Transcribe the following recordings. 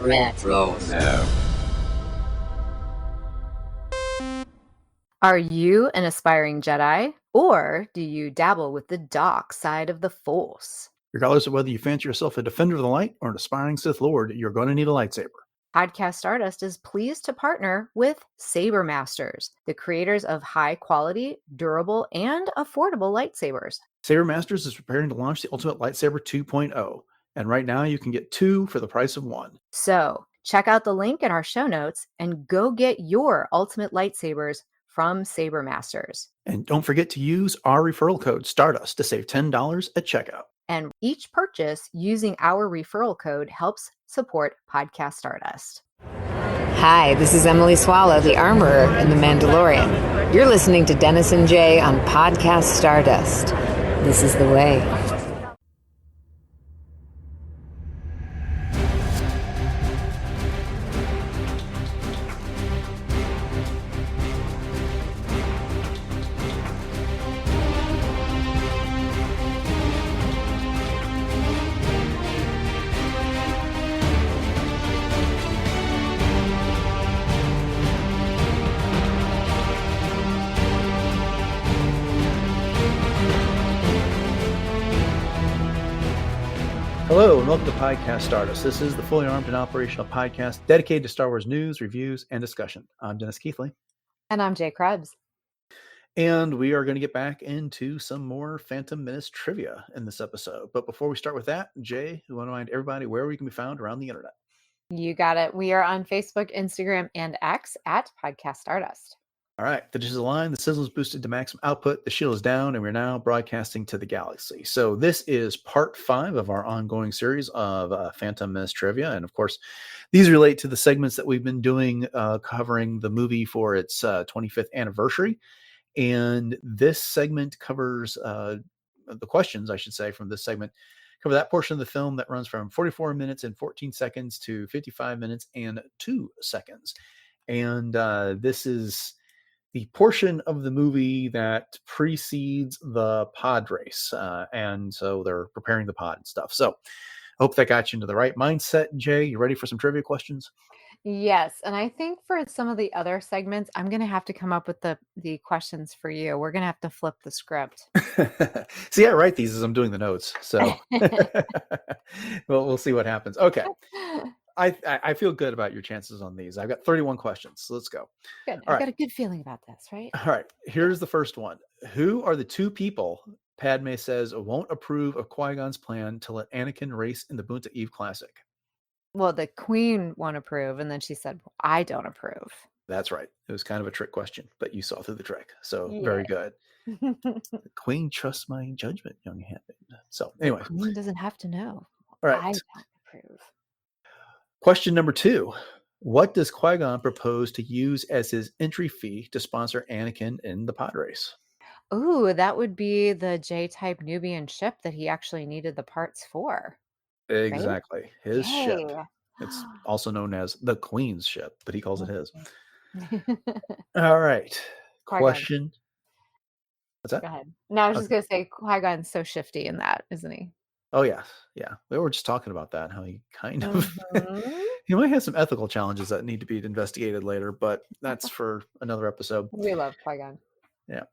Retro. Are you an aspiring Jedi, or do you dabble with the dark side of the Force? Regardless of whether you fancy yourself a defender of the light or an aspiring Sith Lord, you're going to need a lightsaber. Podcast Stardust is pleased to partner with Saber Masters, the creators of high-quality, durable, and affordable lightsabers. Saber Masters is preparing to launch the Ultimate Lightsaber 2.0, and right now you can get 2 for the price of 1. So, check out the link in our show notes and go get your Ultimate Lightsabers from Saber Masters. And don't forget to use our referral code Stardust to save $10 at checkout. And each purchase using our referral code helps support Podcast Stardust. Hi, this is Emily Swallow, the armorer in The Mandalorian. You're listening to Dennis and Jay on Podcast Stardust. This is the way. Hello and welcome to Podcast Stardust. This is the fully armed and operational podcast dedicated to Star Wars news, reviews, and discussion. I'm Dennis Keithley. And I'm Jay Krebs. And we are going to get back into some more Phantom Menace trivia in this episode. But before we start with that, Jay, we want to remind everybody where we can be found around the internet. You got it. We are on Facebook, Instagram, and X at Podcast Stardust. All right, the dish is aligned, the sizzle is boosted to maximum output, the shield is down, and we're now broadcasting to the galaxy. So this is part 5 of our ongoing series of Phantom Menace trivia. And of course, these relate to the segments that we've been doing covering the movie for its 25th anniversary. And this segment covers the questions, I should say, from this segment cover that portion of the film that runs from 44 minutes and 14 seconds to 55 minutes and 2 seconds. And this is the portion of the movie that precedes the pod race. And so they're preparing the pod and stuff. So I hope that got you into the right mindset. Jay, you ready for some trivia questions? Yes. And I think for some of the other segments, I'm going to have to come up with the questions for you. We're going to have to flip the script. See, I write these as I'm doing the notes. So well, we'll see what happens. Okay. I feel good about your chances on these. I've got 31 questions. So let's go. Good. I've got a good feeling about this, right? All right. Here's the first one. Who are the 2 people Padme says won't approve of Qui-Gon's plan to let Anakin race in the Boonta Eve Classic? Well, the Queen won't approve. And then she said, well, I don't approve. That's right. It was kind of a trick question, but you saw through the trick. So very good. The Queen trusts my judgment, young handmaid. So anyway. The Queen doesn't have to know. All right. I don't approve. Question number 2. What does Qui-Gon propose to use as his entry fee to sponsor Anakin in the pod race? Ooh, that would be the J-type Nubian ship that he actually needed the parts for. Exactly. Right? His ship. Yay. It's also known as the Queen's ship, but he calls it his. All right. Qui-Gon. Question. What's that? Go ahead. No, I was just going to say Qui-Gon's so shifty in that, isn't he? Oh, yeah. Yeah. We were just talking about that, how he kind of, he might have some ethical challenges that need to be investigated later, but that's for another episode. We love Qui-Gon. Yeah.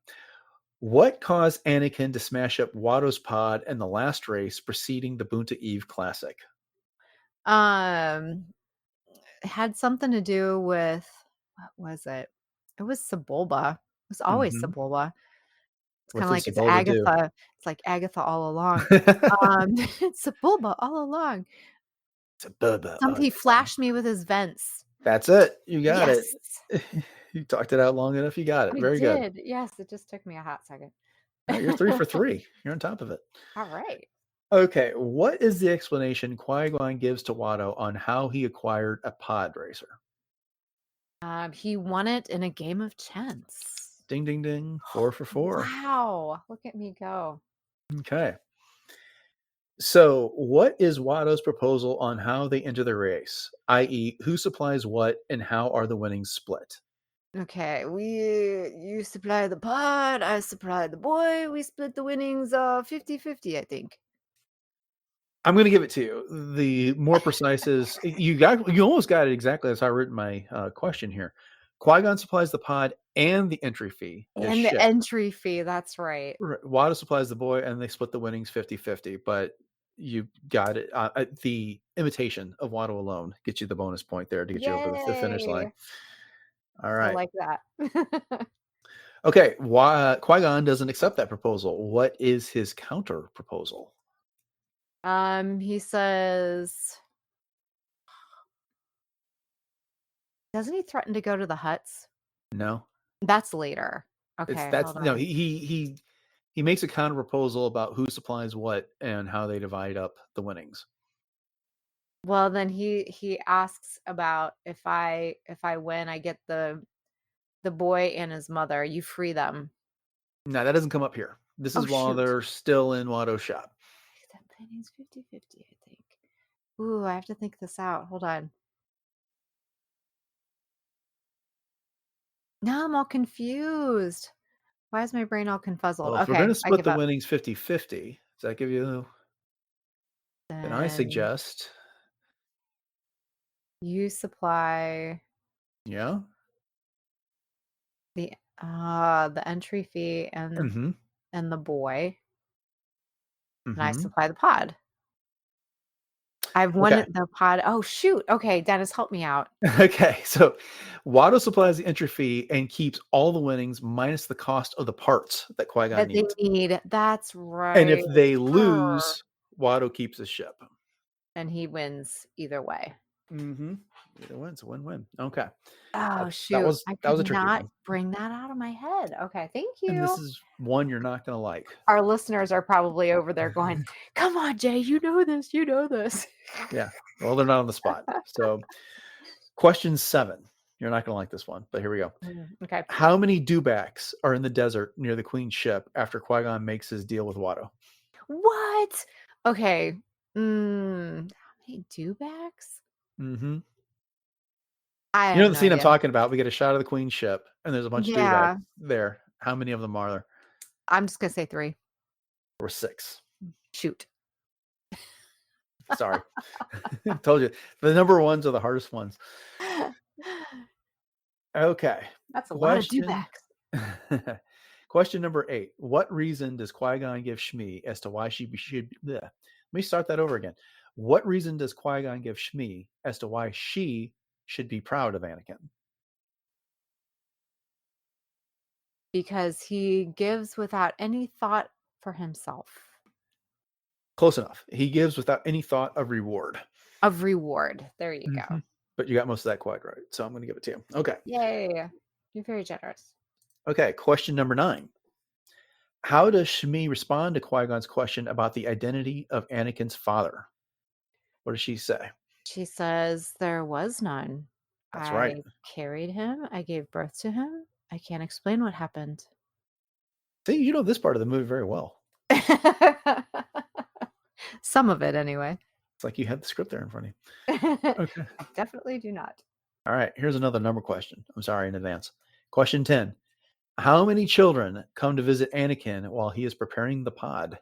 What caused Anakin to smash up Watto's pod in the last race preceding the Boonta Eve Classic? It had something to do with, what was it? It was Sebulba. It was always Sebulba. It's kind of like it's Agatha. It's like Agatha all along. It's Sebulba all along. He flashed me with his vents. That's it. You got it. You talked it out long enough. You got it. Very good. Yes, it just took me a hot second. You're 3 for 3. You're on top of it. All right. Okay. What is the explanation Qui-Gon gives to Watto on how he acquired a pod racer? He won it in a game of chance. Ding, ding, ding. 4 for 4. Wow. Look at me go. Okay. So what is Watto's proposal on how they enter the race, i.e. who supplies what and how are the winnings split? Okay, you supply the pod, I supply the boy, we split the winnings 50-50, I think. I'm going to give it to you. The more precise is you almost got it exactly as I wrote in my question here. Qui-Gon supplies the pod and the entry fee. And the entry fee, that's right. Watto supplies the boy, and they split the winnings 50-50. But you got it. The imitation of Watto alone gets you the bonus point there to get you over the finish line. All right. I like that. Okay. Qui-Gon doesn't accept that proposal. What is his counter proposal? He says, doesn't he threaten to go to the huts? No. That's later. Okay. No, he makes a counter proposal about who supplies what and how they divide up the winnings. Well, then he asks about if I win, I get the boy and his mother. You free them. No, that doesn't come up here. This is while they're still in Watto's shop. That planning's 50-50, I think. Ooh, I have to think this out. Hold on. No, I'm all confused. Why is my brain all confuzzled? Well, if we're going to split the winnings 50-50, does that give you? Then I suggest you supply. Yeah. The entry fee and the boy. And I supply the pod. I've won the pod. Oh, shoot. Okay, Dennis, help me out. Okay, so Watto supplies the entry fee and keeps all the winnings minus the cost of the parts that Qui-Gon needs. They need. That's right. And if they lose, Watto keeps the ship. And he wins either way. Either way, it's a win-win. Okay. Oh, shoot. That was a tricky one. Bring that out of my head. Okay, thank you. And this is one you're not going to like. Our listeners are probably over there going, come on, Jay, you know this. Yeah. Well, they're not on the spot. So question 7. You're not going to like this one, but here we go. Okay. How many dewbacks are in the desert near the Queen's ship after Qui-Gon makes his deal with Watto? What? Okay. How many dewbacks? You know the scene I'm talking about? We get a shot of the Queen's ship, and there's a bunch of dewbacks there. How many of them are there? I'm just going to say 3. Or 6. Shoot. Sorry. I told you. The number ones are the hardest ones. Okay. That's a lot of dewbacks. Question number 8. What reason does Qui-Gon give Shmi as to why she should... Let me start that over again. What reason does Qui-Gon give Shmi as to why she should be proud of Anakin? Because he gives without any thought for himself. Close enough. He gives without any thought of reward. There you go. But you got most of that quite right. So I'm going to give it to you. Okay. Yay. You're very generous. Okay. Question number 9. How does Shmi respond to Qui-Gon's question about the identity of Anakin's father? What does she say? She says, there was none. That's right. I carried him. I gave birth to him. I can't explain what happened. See, you know this part of the movie very well. Some of it, anyway. It's like you had the script there in front of you. Okay. I definitely do not. All right. Here's another number question. I'm sorry in advance. Question 10. How many children come to visit Anakin while he is preparing the pod?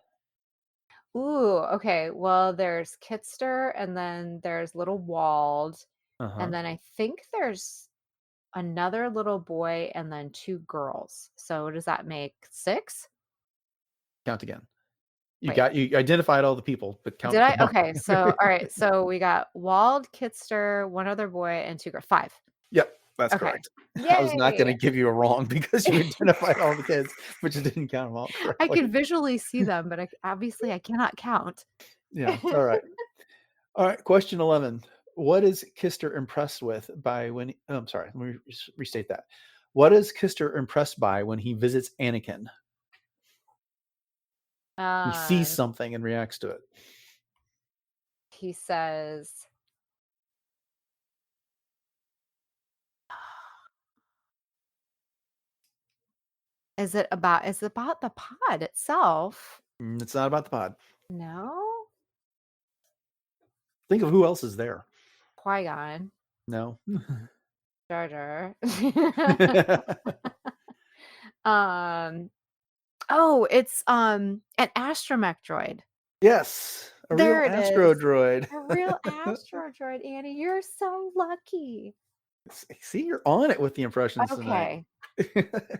Ooh, okay. Well, there's Kitster, and then there's little Wald, and then I think there's another little boy, and then 2 girls. So does that make 6? Count again. You identified all the people, but count. Did I? Okay. So all right. So we got Wald, Kitster, 1 other boy, and 2 girls. 5. Yep, that's correct. Yay. I was not going to give you a wrong because you identified all the kids, but you didn't count them all correctly. I could visually see them, but obviously I cannot count. Yeah. All right. All right. Question 11. What is Kitster impressed with by when? I'm sorry. Let me restate that. What is Kitster impressed by when he visits Anakin? He sees something and reacts to it. He says, Is it about the pod itself? It's not about the pod. No. Think of who else is there. Qui-Gon. No. Jar Jar. Oh, it's an astromech droid. Yes. A There real it Astro is. droid. A real Astro droid, Annie. You're so lucky. See, you're on it with the impressions tonight.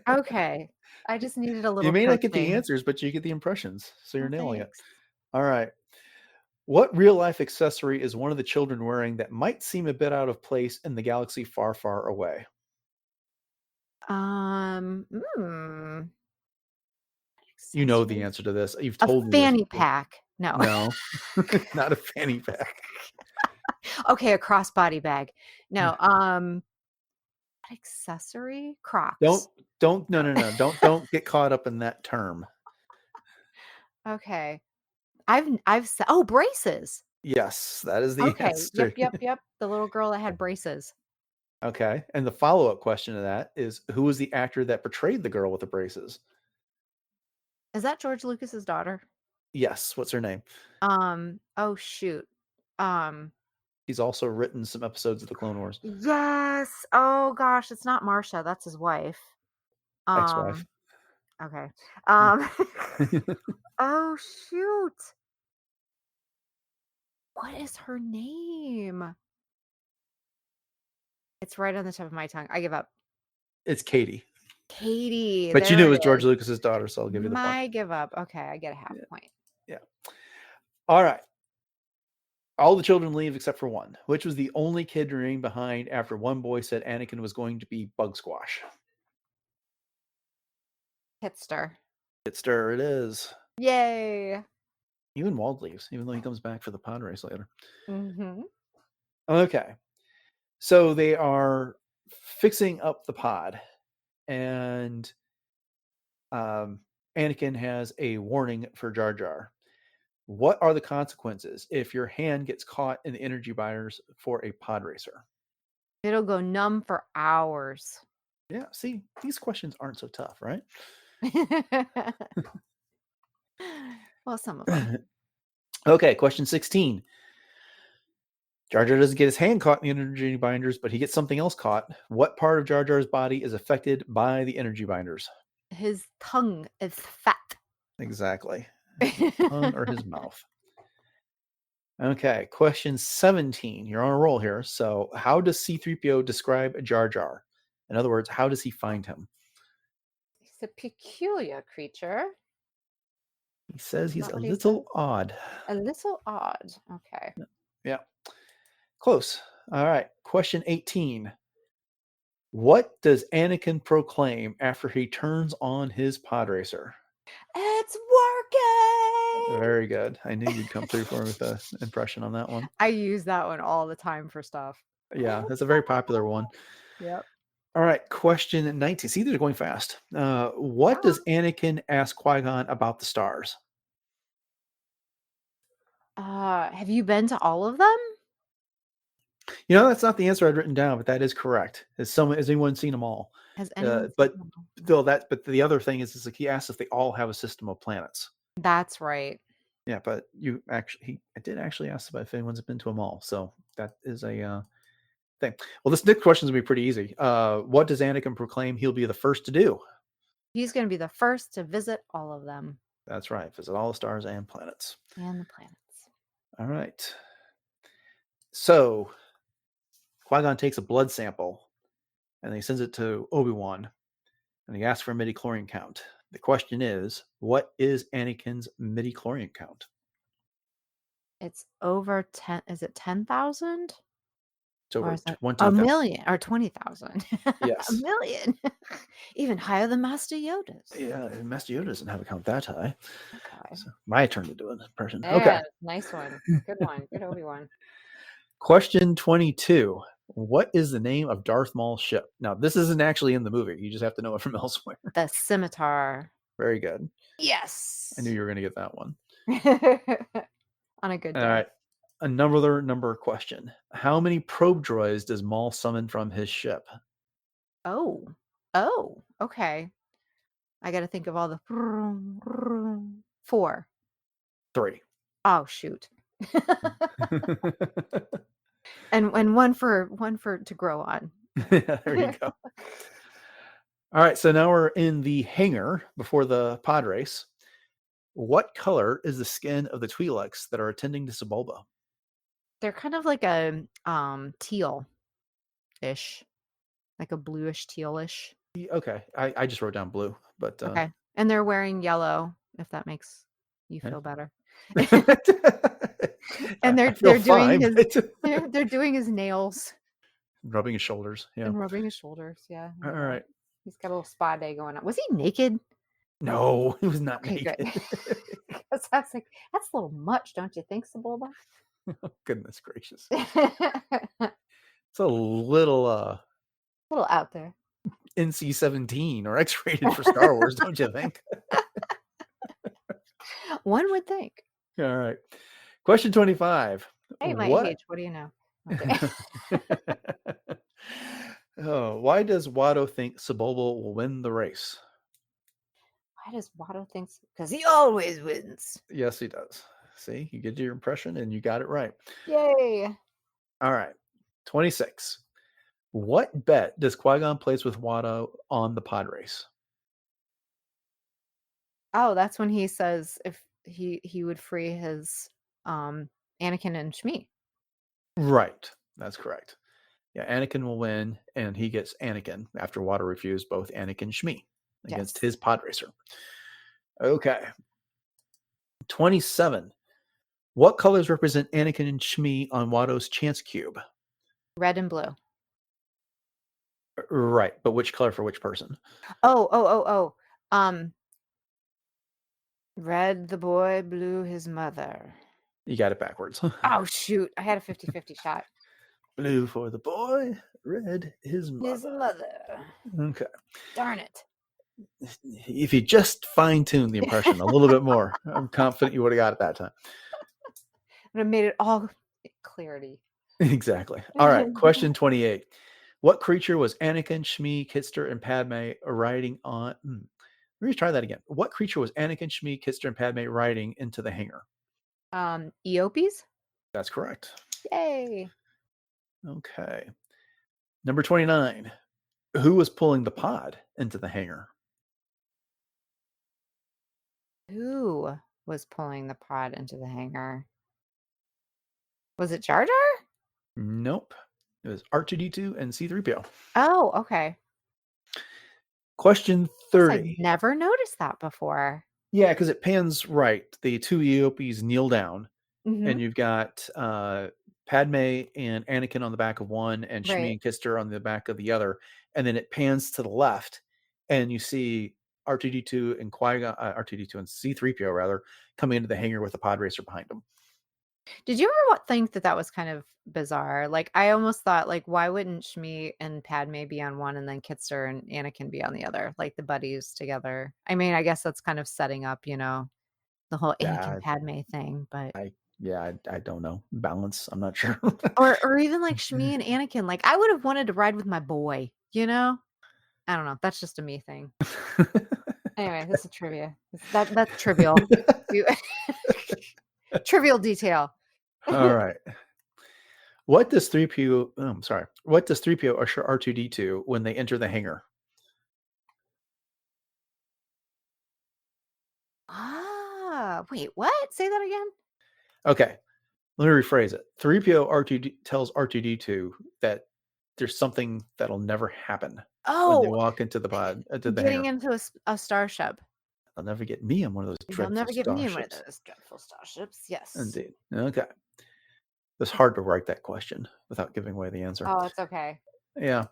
Okay. I just needed a You little may not get the coaching. answers, but you get the impressions. So you're Oh, nailing thanks. it. All right. What real life accessory is one of the children wearing that might seem a bit out of place in the galaxy far, far away? You know the answer to this. You've A told me this fanny before. pack. No. No, not a fanny pack. Okay, a crossbody bag. No. Accessory? Crocs. No. Don't get caught up in that term. Okay. Braces. Yes, that is the answer. Yep. The little girl that had braces. Okay. And the follow-up question to that is, who was the actor that portrayed the girl with the braces? Is that George Lucas's daughter? Yes. What's her name? Oh shoot. He's also written some episodes of the Clone Wars. Yes. Oh gosh, it's not Marsha, that's his wife. Ex-wife. Okay. Oh shoot. What is her name? It's right on the tip of my tongue. I give up. It's Katie. Katie. But you knew it was George Lucas's daughter, so I'll give you the point. I give up. Okay, I get a half point. Yeah. All right. All the children leave except for one. Which was the only kid remaining behind after one boy said Anakin was going to be Bug Squash? Hitster. Hitster it is. Yay. Even Wald leaves, even though he comes back for the pod race later. Mm-hmm. Okay. So they are fixing up the pod, and Anakin has a warning for Jar Jar. What are the consequences if your hand gets caught in the energy binders for a pod racer? It'll go numb for hours. Yeah, see, these questions aren't so tough, right? Well, some of them. Okay, question 16. Jar Jar doesn't get his hand caught in the energy binders, but he gets something else caught. What part of Jar Jar's body is affected by the energy binders? His tongue is fat. Exactly. His tongue or his mouth. Okay, question 17. You're on a roll here. So, how does C-3PO describe Jar Jar? In other words, how does he find him? He's a peculiar creature. He says he's a little odd. A little odd. Okay. Yeah. Close. All right. Question 18. What does Anakin proclaim after he turns on his pod racer? It's working! Very good. I knew you'd come through for me with an impression on that one. I use that one all the time for stuff. Yeah, that's a very popular one. Yep. All right, question 19. See, they're going fast. What does Anakin ask Qui-Gon about the stars? Have you been to all of them? That's not the answer I'd written down, but that is correct. Has anyone seen them all? Has anyone but the other thing is like he asked if they all have a system of planets. That's right. Yeah, but I did actually ask about if anyone's been to them all. So that is a thing. Well, this next question is going to be pretty easy. What does Anakin proclaim he'll be the first to do? He's going to be the first to visit all of them. That's right. Visit all the stars and planets. And the planets. All right. So Qui-Gon takes a blood sample and he sends it to Obi-Wan and he asks for a midichlorian count. The question is, what is Anakin's midichlorian count? It's over 10. Is it 10,000? It's over 20,000. A million or 20,000. Yes. A million. Even higher than Master Yoda's. Yeah, Master Yoda doesn't have a count that high. Okay. So my turn to do it in person. Yeah, okay. Nice one. Good one. Good Obi-Wan. Question 22. What is the name of Darth Maul's ship? Now, this isn't actually in the movie. You just have to know it from elsewhere. The scimitar. Very good. Yes. I knew you were going to get that one. On a good day. All right. Another number question. How many probe droids does Maul summon from his ship? Oh, okay. I got to think of all the 4. 3. Oh, shoot. and one for to grow on. There you go. All right, so now we're in the hangar before the pod race. What color is the skin of the Twi'leks that are attending to Sebulba? They're kind of like a teal-ish, like a bluish tealish. Okay, I just wrote down blue, but Okay, and they're wearing yellow. If that makes you feel better. And I feel they're doing fine, his they're doing his nails rubbing his shoulders. Yeah. and rubbing his shoulders. Yeah. All right. He's got a little spa day going on. Was he naked? No, he was not Okay, good. naked. Because I was like, that's a little much, don't you think, Sebulba? Goodness gracious. A It's a little little out there. NC-17 or X-rated for Star Wars, don't you think? One would think. All right. Question 25. Hey, my age. What do you know? Okay. Why does Watto think Sebulba will win the race? Why does Watto think so? Because he always wins. Yes, he does. See, you get your impression and you got it right. Yay. All right. 26. What bet does Qui-Gon place with Watto on the pod race? Oh, that's when he says if he would free his Anakin and Shmi. Right. That's correct. Yeah, Anakin will win, and he gets Anakin after Watto refused both Anakin and Shmi against his pod racer. Okay. 27. What colors represent Anakin and Shmi on Watto's chance cube? Red and blue. Right, but which color for which person? Oh. Red the boy, blue his mother. You got it backwards. Oh, shoot. I had a 50-50 shot. Blue for the boy, red his mother. His mother. Okay. Darn it. If you just fine-tune the impression a little bit more, I'm confident you would have got it that time. Would have made it all clarity. Exactly. All right. Question 28. What creature was Anakin, Shmi, Kitster, and Padme riding on? Let me try that again. What creature was Anakin, Shmi, Kitster, and Padme riding into the hangar? Eopies? That's correct. Yay. Okay. Number 29. Who was pulling the pod into the hangar? Who was pulling the pod into the hangar? Was it Jar Jar? Nope. It was R2-D2 and C-3PO. Oh, okay. Question 30. I've never noticed that before. Yeah, because it pans right. The two Eopies kneel down, and you've got Padme and Anakin on the back of one, and Shmi and Kitster on the back of the other. And then it pans to the left, and you see R2-D2 and Qui-Gon, R2-D2 and C-3PO rather, coming into the hangar with a pod racer behind them. Did you ever think that was kind of bizarre? Like, I almost thought, like, why wouldn't Shmi and Padme be on one and then Kitster and Anakin be on the other? Like, the buddies together. I mean, I guess that's kind of setting up, the whole Anakin Padme thing, but... I don't know. Balance, I'm not sure. or even, like, Shmi and Anakin. Like, I would have wanted to ride with my boy, I don't know. That's just a me thing. Anyway, this is trivia. That's trivial. Trivial detail. All right. What does 3PO What does 3PO usher R2-D2 when they enter the hangar? Wait, what? Say that again? Okay. Let me rephrase it. 3PO tells R2-D2 that there's something that'll never happen when they walk into the pod. Getting into a starship. They'll never get me on one of those dreadful starships. They'll never get me on one of those dreadful starships. Yes. Indeed. Okay. It's hard to write that question without giving away the answer. Oh, it's okay. Yeah.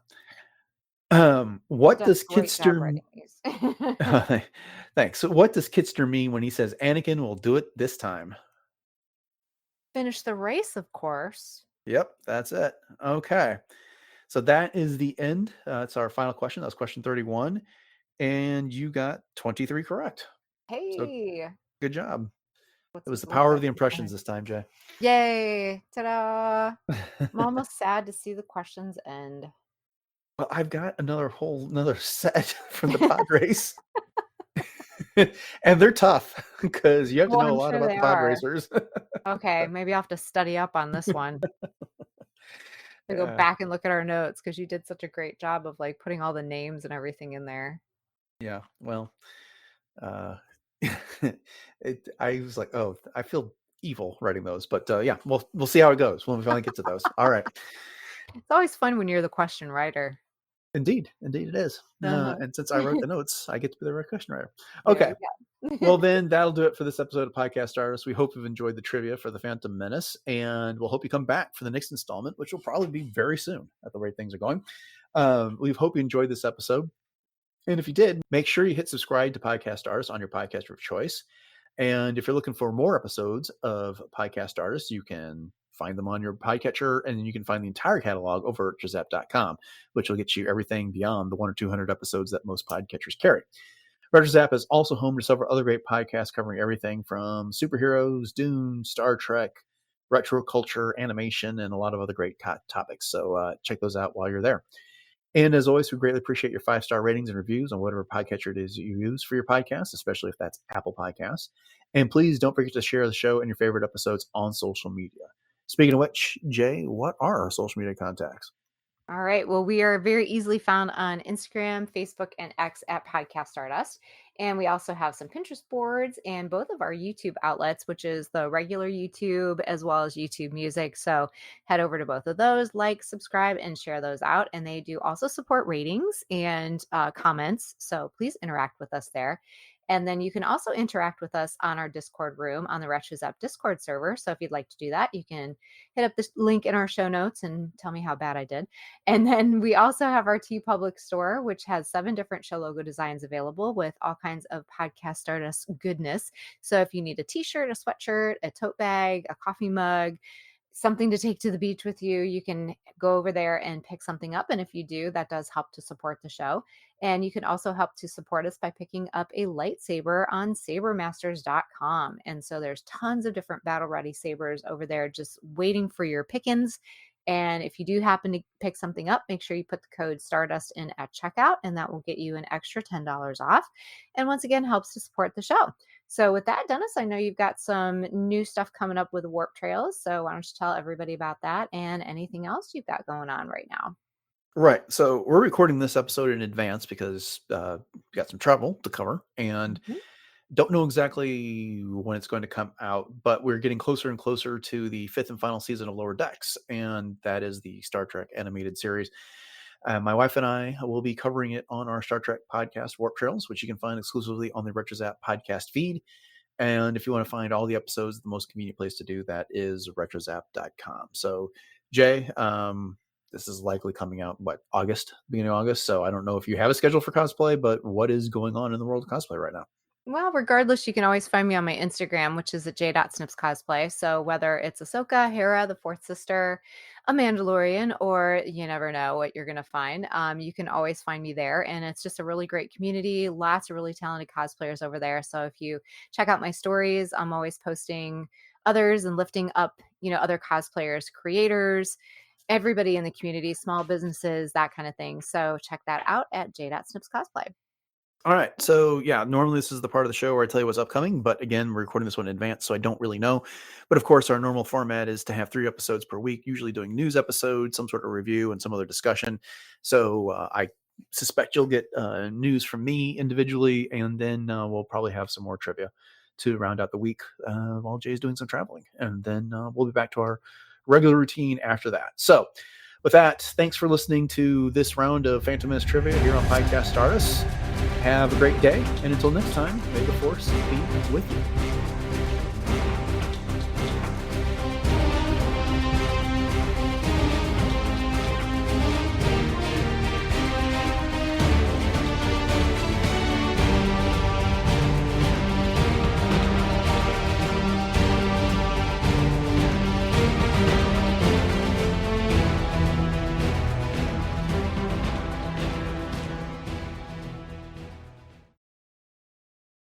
What does Kitster... Thanks. So what does Kitster mean when he says Anakin will do it this time? Finish the race, of course. Yep, that's it. Okay. So that is the end. It's our final question. That was question 31. And you got 23 correct. Hey. So, good job. It was the power of the impressions this time, Jay. Yay. Ta-da. I'm almost sad to see the questions end. Well, I've got another set from the pod race. And they're tough because you have to know a lot about the pod racers. Okay, maybe I'll have to study up on this one. Go back and look at our notes because you did such a great job of like putting all the names and everything in there. Yeah, well, I was like, oh, I feel evil writing those, but yeah, we'll see how it goes when we finally get to those. All right. It's always fun when you're the question writer. Indeed it is. And since I wrote the notes, I get to be the question writer. Okay. Well, then that'll do it for this episode of Podcast Stardust. We hope you've enjoyed the trivia for the Phantom Menace, and we'll hope you come back for the next installment, which will probably be very soon at the rate things are going. We hope you enjoyed this episode. And if you did, make sure you hit subscribe to Podcast Stardust on your podcaster of choice. And if you're looking for more episodes of Podcast Stardust, you can find them on your podcatcher, and you can find the entire catalog over at retrozap.com, which will get you everything beyond the 100 or 200 episodes that most podcatchers carry. RetroZap is also home to several other great podcasts covering everything from superheroes, Dune, Star Trek, retro culture, animation, and a lot of other great topics. So check those out while you're there. And as always, we greatly appreciate your 5-star ratings and reviews on whatever podcatcher it is you use for your podcast, especially if that's Apple Podcasts. And please don't forget to share the show and your favorite episodes on social media. Speaking of which, Jay, what are our social media contacts? All right. Well, we are very easily found on Instagram, Facebook, and X at Podcast Stardust. And we also have some Pinterest boards and both of our YouTube outlets, which is the regular YouTube as well as YouTube Music. So head over to both of those, like, subscribe, and share those out. And they do also support ratings and comments. So please interact with us there. And then you can also interact with us on our Discord room on the RetroZap Discord server. So if you'd like to do that, you can hit up this link in our show notes and tell me how bad I did. And then we also have our TeePublic store, which has 7 different show logo designs available with all kinds of Podcast Stardust goodness. So if you need a t-shirt, a sweatshirt, a tote bag, a coffee mug, something to take to the beach with you, you can go over there and pick something up. And if you do, that does help to support the show. And you can also help to support us by picking up a lightsaber on sabermasters.com. And so there's tons of different battle ready sabers over there just waiting for your pickings. And if you do happen to pick something up, make sure you put the code Stardust in at checkout, and that will get you an extra $10 off. And once again, helps to support the show. So with that, Dennis, I know you've got some new stuff coming up with Warp Trails. So why don't you tell everybody about that and anything else you've got going on right now? Right. So we're recording this episode in advance because we got some travel to cover and don't know exactly when it's going to come out, but we're getting closer and closer to the 5th and final season of Lower Decks. And that is the Star Trek animated series. My wife and I will be covering it on our Star Trek podcast, Warp Trails, which you can find exclusively on the RetroZap podcast feed. And if you want to find all the episodes, the most convenient place to do that is retrozap.com. So, Jay, this is likely coming out, beginning of August. So I don't know if you have a schedule for cosplay, but what is going on in the world of cosplay right now? Well, regardless, you can always find me on my Instagram, which is at j.snipscosplay. So whether it's Ahsoka, Hera, the Fourth Sister, a Mandalorian, or you never know what you're going to find, you can always find me there. And it's just a really great community, lots of really talented cosplayers over there. So if you check out my stories, I'm always posting others and lifting up, other cosplayers, creators, everybody in the community, small businesses, that kind of thing. So check that out at j.snipscosplay. All right. So yeah, normally this is the part of the show where I tell you what's upcoming, but again, we're recording this one in advance, so I don't really know. But of course, our normal format is to have 3 episodes per week, usually doing news episodes, some sort of review, and some other discussion. So I suspect you'll get news from me individually, and then we'll probably have some more trivia to round out the week while Jay's doing some traveling. And then we'll be back to our regular routine after that. So with that, thanks for listening to this round of Phantom Menace Trivia here on Podcast Stardust. Have a great day, and until next time, may the Force be with you.